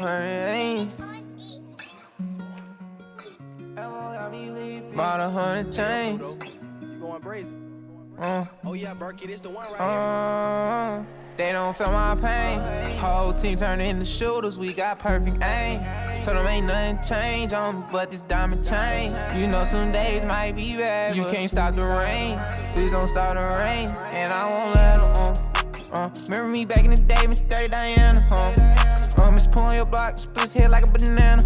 ain't. Bought 100 chains. You going brazen? Oh yeah, Berkey, this the one right here. They don't feel my pain. Whole team turned into shooters, we got perfect aim. Told them ain't nothing change on me but this diamond chain. You know some days might be bad, you can't stop the rain. Please don't stop the rain, and I won't let them. Remember me back in the day, Miss Dirty Diana, Miss pulling your block, split his head like a banana,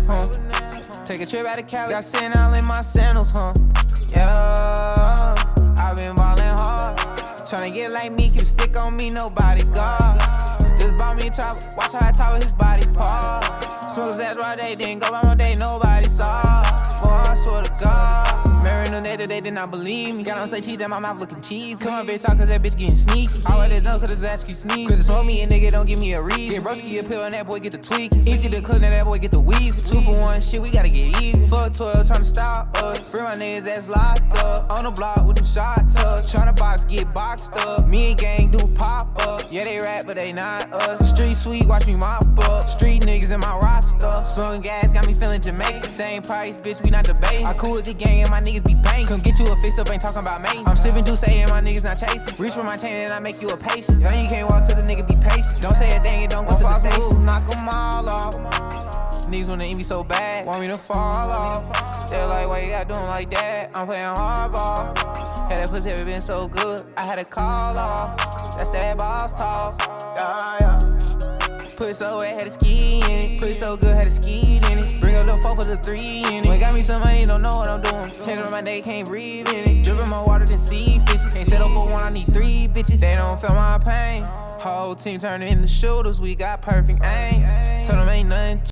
Take a trip out of Cali, got sand all in my sandals, Yeah, I've been ballin' hard. Tryna get like me, keep a stick on me, nobody guard. Just bought me a chopper, watch how I top his body part. Smoke his ass right day, didn't go by my day, nobody saw. Boy, I swear to God. Married no day, they did not believe me. Got on say cheese and my mouth looking cheesy. Come on, bitch, talk cause that bitch getting sneaky. I let it know cause his ass keep sneaky. Cause it smoke me and nigga don't give me a reason. Get broski a pill and that boy get the tweak. Empty the clip and that boy get the wheezy. 2 for 1, shit, we gotta get even. Fuck 12, tryna stop us. Free my niggas that's locked up. On the block with them shot tucks. Tryna box, get boxed up. Me and gang do pop ups. Yeah, they rap, but they not us. Street sweet, watch me mop up. Street niggas in my roster. Smoking gas, got me feeling Jamaican. Same price, bitch, we not debating. I cool with the gang and my niggas be banging. Come get you a fix up, ain't talking about me. I'm sipping Douce and my niggas not chasing. Reach for my chain and I make you a patient. Young, you can't walk till the nigga be patient. Don't say a thing and don't go to the station. Knock them all off. Niggas wanna eat me so bad, want me to fall off. They're like, why you gotta do them like that? I'm playing hardball. Had that pussy ever been so good, I had to call off. That's that boss talk. Yeah. Put it so wet, had a ski in it. Put it so good, had a ski in it. Bring up the 4, put the 3 in it. When got me some money, don't know what I'm doing. Changing my day, can't breathe in it. Dripping my water, then see fishes. Can't settle for one, I need 3 bitches. They don't feel my pain. Whole team turned into shooters, we got perfect aim. Told them ain't